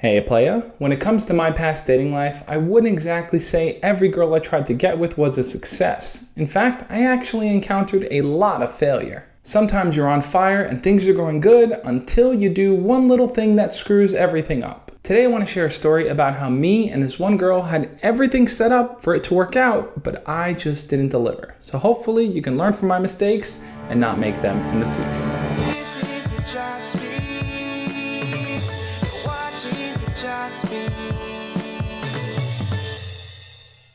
Hey playa, when it comes to my past dating life, I wouldn't exactly say every girl I tried to get with was a success. In fact, I actually encountered a lot of failure. Sometimes you're on fire and things are going good until you do one little thing that screws everything up. Today I want to share a story about how me and this one girl had everything set up for it to work out, but I just didn't deliver. So hopefully you can learn from my mistakes and not make them in the future.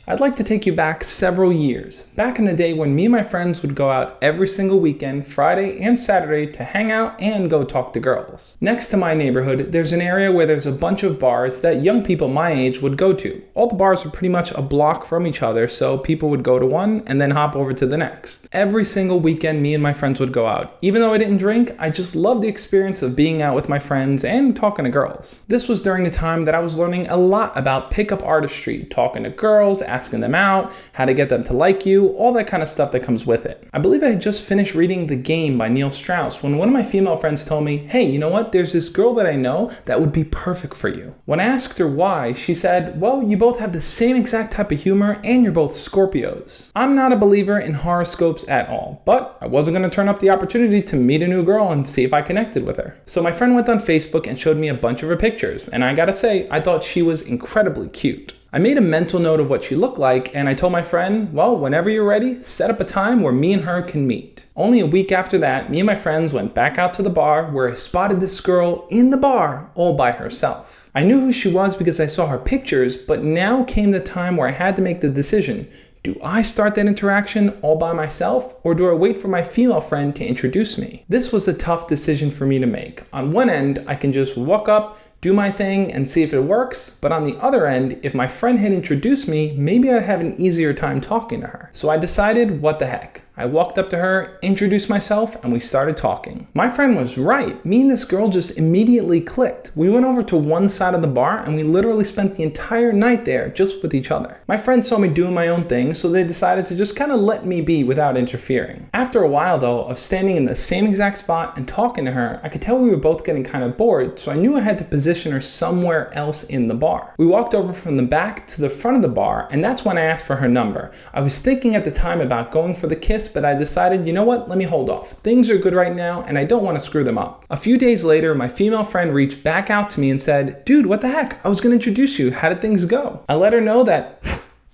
I'd like to take you back several years, back in the day when me and my friends would go out every single weekend, Friday and Saturday, to hang out and go talk to girls. Next to my neighborhood, there's an area where there's a bunch of bars that young people my age would go to. All the bars were pretty much a block from each other, so people would go to one and then hop over to the next. Every single weekend, me and my friends would go out. Even though I didn't drink, I just loved the experience of being out with my friends and talking to girls. This was during the time that I was learning a lot about pickup artistry, talking to girls, asking them out, how to get them to like you, all that kind of stuff that comes with it. I believe I had just finished reading The Game by Neil Strauss when one of my female friends told me, hey, you know what, there's this girl that I know that would be perfect for you. When I asked her why, she said, well, you both have the same exact type of humor and you're both Scorpios. I'm not a believer in horoscopes at all, but I wasn't going to turn up the opportunity to meet a new girl and see if I connected with her. So my friend went on Facebook and showed me a bunch of her pictures, and I gotta say, I thought she was incredibly cute. I made a mental note of what she looked like, and I told my friend, well, whenever you're ready, set up a time where me and her can meet. Only a week after that, me and my friends went back out to the bar where I spotted this girl in the bar all by herself. I knew who she was because I saw her pictures, but now came the time where I had to make the decision. Do I start that interaction all by myself, or do I wait for my female friend to introduce me? This was a tough decision for me to make. On one end, I can just walk up, do my thing and see if it works, but on the other end, if my friend had introduced me, maybe I'd have an easier time talking to her. So I decided, what the heck. I walked up to her, introduced myself, and we started talking. My friend was right. Me and this girl just immediately clicked. We went over to one side of the bar and we literally spent the entire night there just with each other. My friends saw me doing my own thing, so they decided to just kind of let me be without interfering. After a while though, of standing in the same exact spot and talking to her, I could tell we were both getting kind of bored, so I knew I had to position her somewhere else in the bar. We walked over from the back to the front of the bar, and that's when I asked for her number. I was thinking at the time about going for the kiss, but I decided, you know what, let me hold off. Things are good right now and I don't want to screw them up. A few days later, my female friend reached back out to me and said, dude, what the heck? I was going to introduce you. How did things go? I let her know that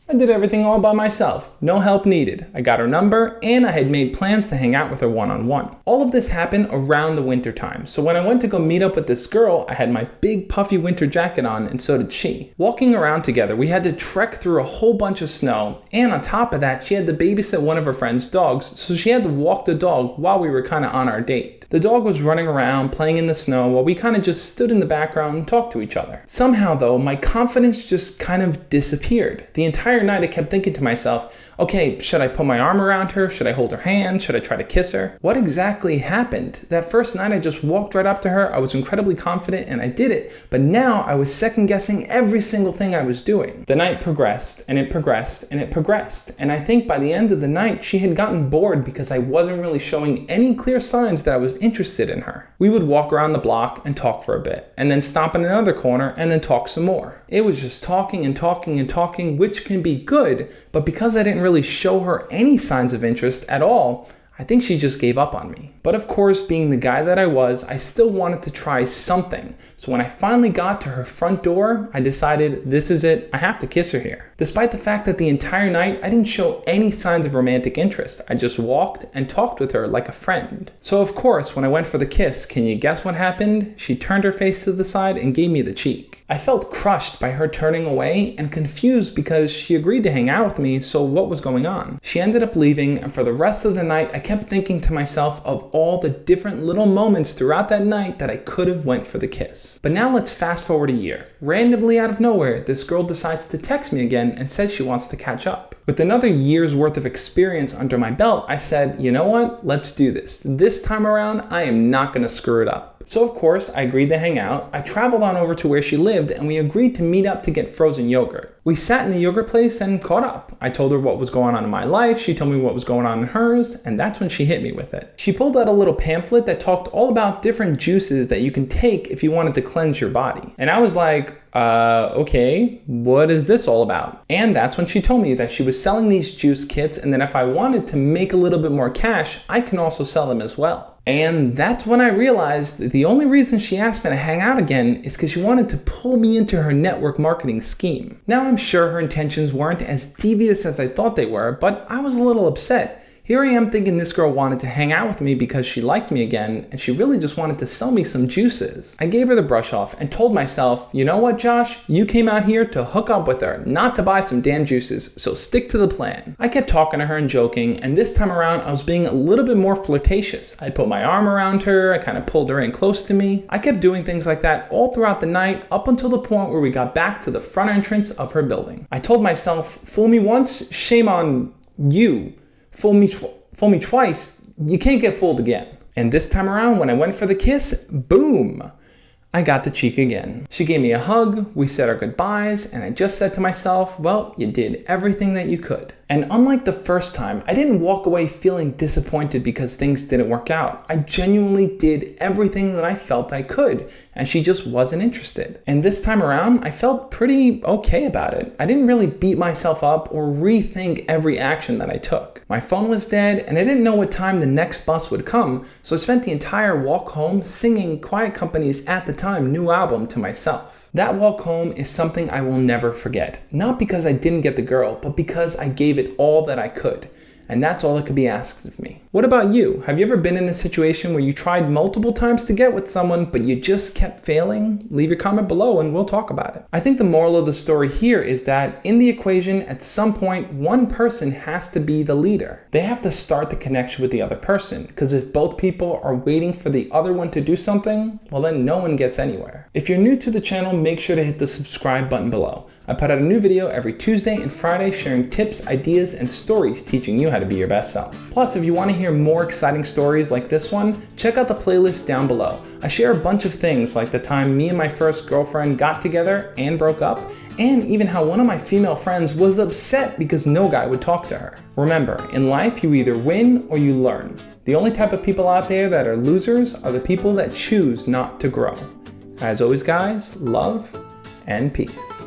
I did everything all by myself. No help needed. I got her number and I had made plans to hang out with her one-on-one. All of this happened around the winter time. So when I went to go meet up with this girl, I had my big puffy winter jacket on and so did she. Walking around together, we had to trek through a whole bunch of snow, and on top of that, she had to babysit one of her friend's dogs, so she had to walk the dog while we were kind of on our date. The dog was running around, playing in the snow, while we kind of just stood in the background and talked to each other. Somehow though, my confidence just kind of disappeared. The entire night I kept thinking to myself, okay, should I put my arm around her? Should I hold her hand? Should I try to kiss her? What exactly happened? That first night I just walked right up to her. I was incredibly confident and I did it, but now I was second guessing every single thing I was doing. The night progressed and it progressed and it progressed, and I think by the end of the night she had gotten bored because I wasn't really showing any clear signs that I was interested in her. We would walk around the block and talk for a bit, and then stop in another corner and then talk some more. It was just talking and talking and talking, which can be good, but because I didn't really show her any signs of interest at all, I think she just gave up on me. But of course, being the guy that I was, I still wanted to try something. So when I finally got to her front door, I decided this is it, I have to kiss her here. Despite the fact that the entire night I didn't show any signs of romantic interest, I just walked and talked with her like a friend. So of course, when I went for the kiss, can you guess what happened? She turned her face to the side and gave me the cheek. I felt crushed by her turning away and confused because she agreed to hang out with me, so what was going on? She ended up leaving, and for the rest of the night I kept thinking to myself of all the different little moments throughout that night that I could have went for the kiss. But now let's fast forward a year. Randomly out of nowhere, this girl decides to text me again and says she wants to catch up. With another year's worth of experience under my belt, I said, you know what? Let's do this. This time around, I am not going to screw it up. So of course, I agreed to hang out. I traveled on over to where she lived and we agreed to meet up to get frozen yogurt. We sat in the yogurt place and caught up. I told her what was going on in my life, she told me what was going on in hers, and that's when she hit me with it. She pulled out a little pamphlet that talked all about different juices that you can take if you wanted to cleanse your body. And I was like, okay, what is this all about? And that's when she told me that she was selling these juice kits and that if I wanted to make a little bit more cash, I can also sell them as well. And that's when I realized that the only reason she asked me to hang out again is because she wanted to pull me into her network marketing scheme. Now I'm sure her intentions weren't as devious as I thought they were, but I was a little upset. Here I am thinking this girl wanted to hang out with me because she liked me again, and she really just wanted to sell me some juices. I gave her the brush off and told myself, you know what, Josh? You came out here to hook up with her, not to buy some damn juices, so stick to the plan. I kept talking to her and joking, and this time around I was being a little bit more flirtatious. I put my arm around her, I kind of pulled her in close to me. I kept doing things like that all throughout the night up until the point where we got back to the front entrance of her building. I told myself, fool me once, shame on you. Fool me twice, you can't get fooled again. And this time around, when I went for the kiss, boom, I got the cheek again. She gave me a hug, we said our goodbyes, and I just said to myself, well, you did everything that you could. And unlike the first time, I didn't walk away feeling disappointed because things didn't work out. I genuinely did everything that I felt I could, and she just wasn't interested. And this time around, I felt pretty okay about it. I didn't really beat myself up or rethink every action that I took. My phone was dead, and I didn't know what time the next bus would come, so I spent the entire walk home singing Quiet Company's At the Time new album to myself. That walk home is something I will never forget. Not because I didn't get the girl, but because I gave it all that I could. And that's all that could be asked of me. What about you? Have you ever been in a situation where you tried multiple times to get with someone, but you just kept failing? Leave your comment below and we'll talk about it. I think the moral of the story here is that in the equation, at some point, one person has to be the leader. They have to start the connection with the other person, because if both people are waiting for the other one to do something, well then no one gets anywhere. If you're new to the channel, make sure to hit the subscribe button below. I put out a new video every Tuesday and Friday sharing tips, ideas, and stories teaching you how to be your best self. Plus, if you want to hear more exciting stories like this one, check out the playlist down below. I share a bunch of things like the time me and my first girlfriend got together and broke up, and even how one of my female friends was upset because no guy would talk to her. Remember, in life you either win or you learn. The only type of people out there that are losers are the people that choose not to grow. As always guys, love and peace.